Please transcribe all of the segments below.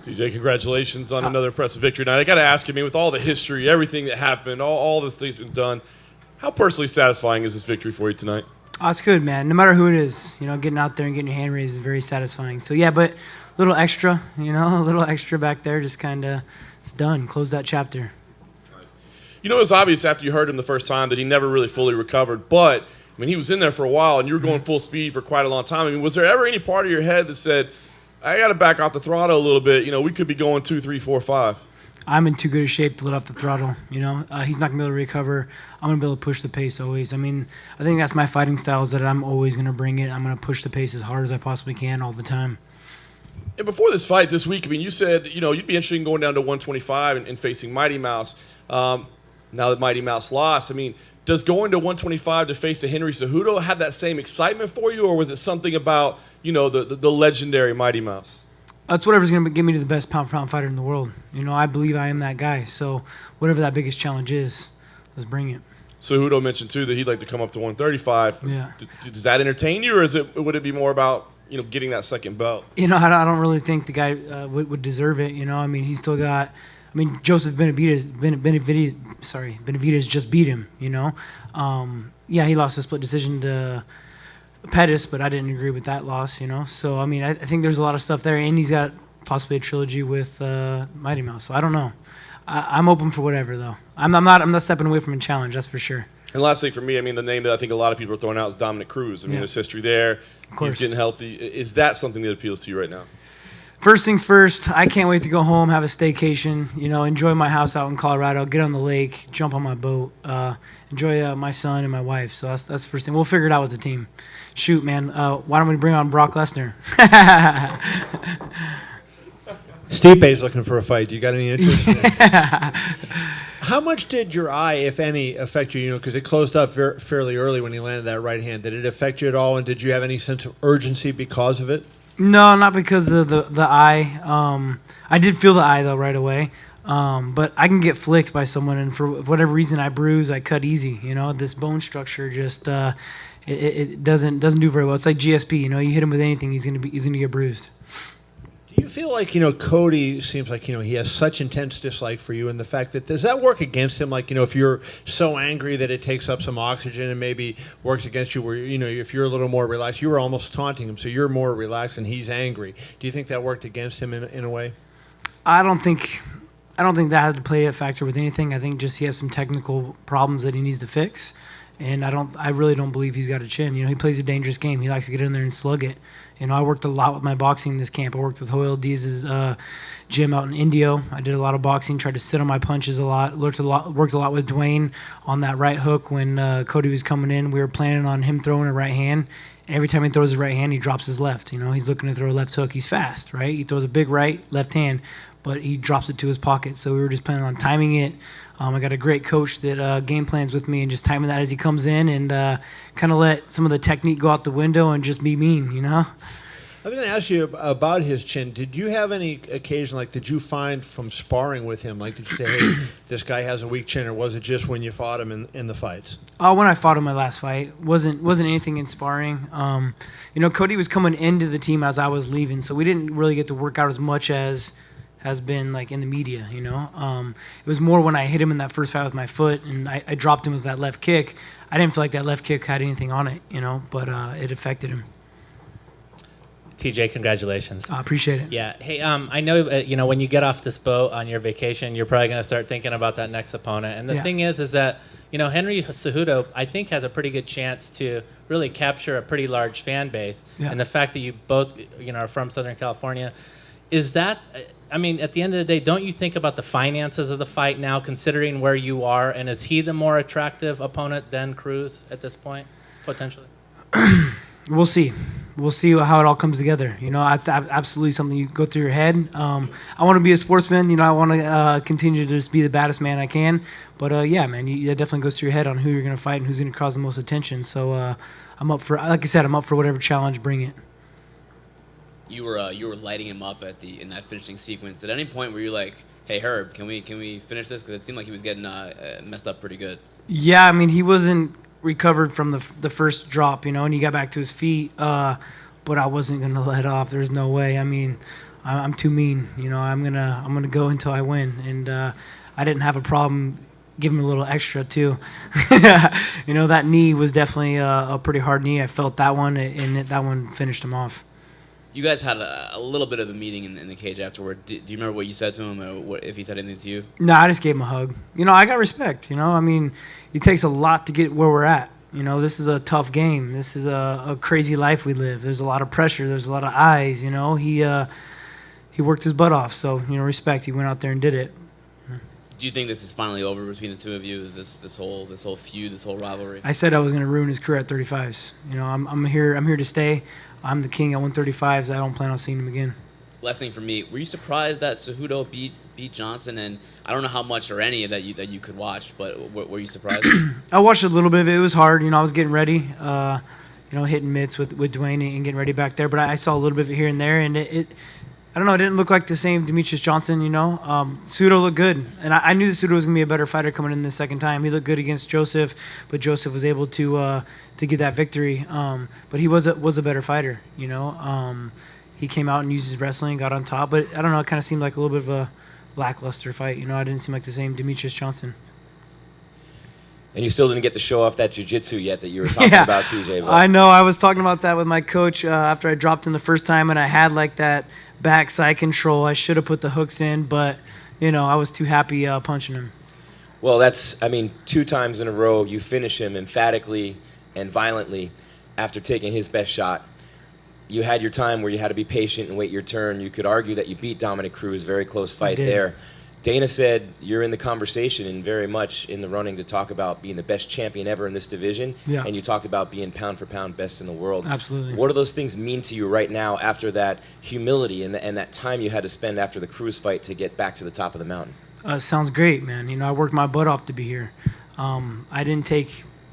TJ, congratulations on another impressive victory tonight. I got to ask you, with all the history, everything that happened, all this things have done, how personally satisfying is this victory for you tonight? Oh, it's good, man. No matter who it is, getting out there and getting your hand raised is very satisfying. So, yeah, but a little extra, a little extra back there, just kind of, it's done. Close that chapter. Nice. It was obvious after you heard him the first time that he never really fully recovered, but, he was in there for a while, and you were going full speed for quite a long time. was there ever any part of your head that said, I got to back off the throttle a little bit, we could be going 2, 3, 4, 5? I'm in too good a shape to let off the throttle, He's not going to be able to recover. I'm going to be able to push the pace always. I think that's my fighting style is that I'm always going to bring it. I'm going to push the pace as hard as I possibly can all the time. And before this fight this week, you said, you'd be interested in going down to 125 and facing Mighty Mouse. Now that Mighty Mouse lost, does going to 125 to face a Henry Cejudo have that same excitement for you, or was it something about, the legendary Mighty Mouse? That's whatever's going to get me to the best pound-for-pound fighter in the world. I believe I am that guy. So whatever that biggest challenge is, let's bring it. Cejudo mentioned, too, that he'd like to come up to 135. Yeah. Does that entertain you, or would it be more about, getting that second belt? I don't really think the guy would deserve it. He's still got – Joseph Benavidez just beat him, Yeah, he lost a split decision to – Pettis, but I didn't agree with that loss, So, I think there's a lot of stuff there, and he's got possibly a trilogy with Mighty Mouse. So I don't know. I'm open for whatever, though. I'm not stepping away from a challenge, that's for sure. And last thing for me, the name that I think a lot of people are throwing out is Dominic Cruz. There's history there. Of course. He's getting healthy. Is that something that appeals to you right now? First things first, I can't wait to go home, have a staycation, enjoy my house out in Colorado, get on the lake, jump on my boat, enjoy my son and my wife. So that's the first thing. We'll figure it out with the team. Shoot, man, why don't we bring on Brock Lesnar? Stipe's looking for a fight. Do you got any interest in it? How much did your eye, if any, affect you? Because it closed up fairly early when he landed that right hand. Did it affect you at all, and did you have any sense of urgency because of it? No, not because of the eye. I did feel the eye, though, right away. But I can get flicked by someone, and for whatever reason I bruise, I cut easy. This bone structure just it doesn't do very well. It's like GSP. You hit him with anything, he's gonna get bruised. Do you feel like Cody seems like he has such intense dislike for you, and the fact that does that work against him? Like if you're so angry that it takes up some oxygen and maybe works against you, where if you're a little more relaxed, you were almost taunting him, so you're more relaxed and he's angry. Do you think that worked against him in a way? I don't think that had to play a factor with anything. I think just he has some technical problems that he needs to fix. And I really don't believe he's got a chin. He plays a dangerous game. He likes to get in there and slug it. I worked a lot with my boxing this camp. I worked with Joel Diaz's gym out in Indio. I did a lot of boxing, tried to sit on my punches a lot. Worked a lot with Dwayne on that right hook when Cody was coming in. We were planning on him throwing a right hand. And every time he throws his right hand, he drops his left. He's looking to throw a left hook. He's fast, right? He throws a big right, left hand, but he drops it to his pocket. So we were just planning on timing it. I got a great coach that game plans with me and just timing that as he comes in and kind of let some of the technique go out the window and just be mean, I was going to ask you about his chin. Did you have any occasion, did you find from sparring with him, did you say, hey, this guy has a weak chin, or was it just when you fought him in the fights? When I fought him my last fight, wasn't anything in sparring. Cody was coming into the team as I was leaving, so we didn't really get to work out as much as has been in the media, It was more when I hit him in that first fight with my foot and I dropped him with that left kick. I didn't feel like that left kick had anything on it, but it affected him. TJ, congratulations. I appreciate it. Yeah. Hey, I know, when you get off this boat on your vacation, you're probably going to start thinking about that next opponent. And the thing is that, Henry Cejudo, I think, has a pretty good chance to really capture a pretty large fan base. Yeah. And the fact that you both, are from Southern California, is that... at the end of the day, don't you think about the finances of the fight now, considering where you are? And is he the more attractive opponent than Cruz at this point, potentially? We'll see. We'll see how it all comes together. It's absolutely something you go through your head. I want to be a sportsman. I want to continue to just be the baddest man I can. But, yeah, man, that definitely goes through your head on who you're going to fight and who's going to cause the most attention. So I'm up for, like I said, I'm up for whatever challenge, bring it. You were lighting him up in that finishing sequence. At any point were you like, "Hey Herb, can we finish this?" Because it seemed like he was getting messed up pretty good. Yeah, he wasn't recovered from the first drop, and he got back to his feet. but I wasn't gonna let off. There's no way. I mean, I'm too mean. You know, I'm gonna go until I win, and I didn't have a problem giving him a little extra too. You know, that knee was definitely a pretty hard knee. I felt that one, and that one finished him off. You guys had a little bit of a meeting in the cage afterward. Do you remember what you said to him, or if he said anything to you? No, I just gave him a hug. You know, I got respect. You know, I mean, it takes a lot to get where we're at. You know, this is a tough game. This is a crazy life we live. There's a lot of pressure. There's a lot of eyes. You know, he worked his butt off. So, you know, respect. He went out there and did it. Do you think this is finally over between the two of you? This whole feud, this whole rivalry. I said I was going to ruin his career at 35s. You know, I'm here to stay. I'm the king at 135s. I don't plan on seeing him again. Last thing for me, were you surprised that Cejudo beat Johnson? And I don't know how much or any of that you could watch, but were you surprised? I watched a little bit of it. It was hard. You know, I was getting ready, you know, hitting mitts with Dwayne and getting ready back there. But I saw a little bit of it here and there, and it I don't know, it didn't look like the same Demetrius Johnson, you know. Cejudo looked good, and I knew that Cejudo was going to be a better fighter coming in the second time. He looked good against Joseph, but Joseph was able to get that victory. But he was a better fighter, you know. He came out and used his wrestling, got on top. But I don't know, it kind of seemed like a little bit of a lackluster fight. You know, I didn't seem like the same Demetrius Johnson. And you still didn't get to show off that jiu-jitsu yet that you were talking about, TJ. But. I know. I was talking about that with my coach after I dropped him the first time, and I had like that backside control. I should have put the hooks in, but, you know, I was too happy punching him. Well, that's, I mean, 2 times in a row you finish him emphatically and violently after taking his best shot. You had your time where you had to be patient and wait your turn. You could argue that you beat Dominic Cruz, very close fight there. Dana said you're in the conversation and very much in the running to talk about being the best champion ever in this division. Yeah. And you talked about being pound for pound best in the world. Absolutely. What do those things mean to you right now after that humility and that time you had to spend after the Cruz fight to get back to the top of the mountain? Sounds great, man. You know, I worked my butt off to be here. I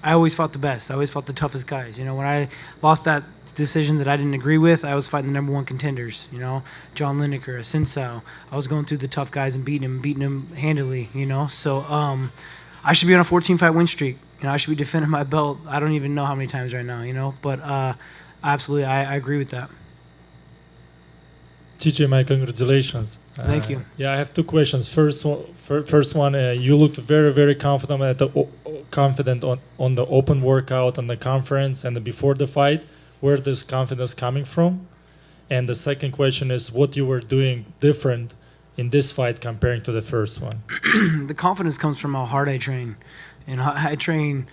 always fought the best. I always fought the toughest guys. You know, when I lost that decision that I didn't agree with, I was fighting the #1 contenders, you know, John Lineker, Sinsao. I was going through the tough guys and beating them handily, you know. So I should be on a 14-fight win streak. You know, I should be defending my belt. I don't even know how many times right now, you know. But absolutely, I agree with that. TJ, my congratulations. Thank you. Yeah, I have 2 questions. First one, you looked very, very confident on the open workout and the conference and before the fight. Where this confidence coming from? And the second question is what you were doing different in this fight comparing to the first one. The confidence comes from how hard I train, and I train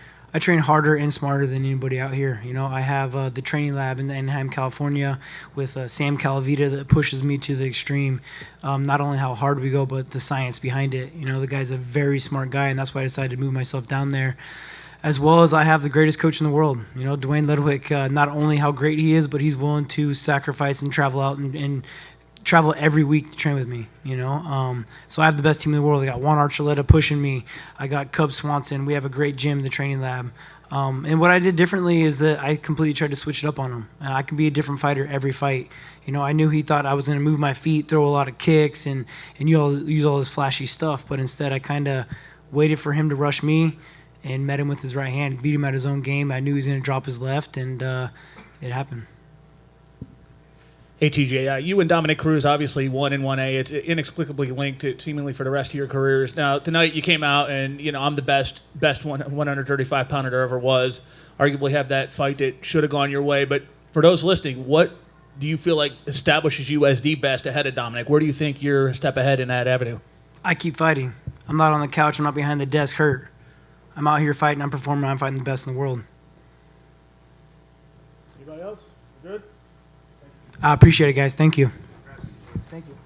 harder and smarter than anybody out here. You know, I have the training lab in Anaheim, California, with Sam Calavita that pushes me to the extreme. Not only how hard we go, but the science behind it. You know, the guy's a very smart guy, and that's why I decided to move myself down there. As well as I have the greatest coach in the world. You know, Dwayne Ludwig, not only how great he is, but he's willing to sacrifice and travel out and travel every week to train with me, you know. So I have the best team in the world. I got Juan Archuleta pushing me. I got Cub Swanson. We have a great gym, the training lab. And what I did differently is that I completely tried to switch it up on him. I can be a different fighter every fight. You know, I knew he thought I was going to move my feet, throw a lot of kicks, and use all this flashy stuff. But instead, I kind of waited for him to rush me and met him with his right hand, beat him at his own game. I knew he was going to drop his left, and it happened. Hey, TJ, you and Dominic Cruz, obviously 1 and 1A. It's inexplicably linked seemingly for the rest of your careers. Now, tonight you came out and, you know, I'm the best 135-pounder there ever was. Arguably have that fight that should have gone your way. But for those listening, what do you feel like establishes you as the best ahead of Dominic? Where do you think you're a step ahead in that avenue? I keep fighting. I'm not on the couch. I'm not behind the desk hurt. I'm out here fighting. I'm performing. I'm fighting the best in the world. Anybody else? Good? I appreciate it, guys. Thank you. Thank you.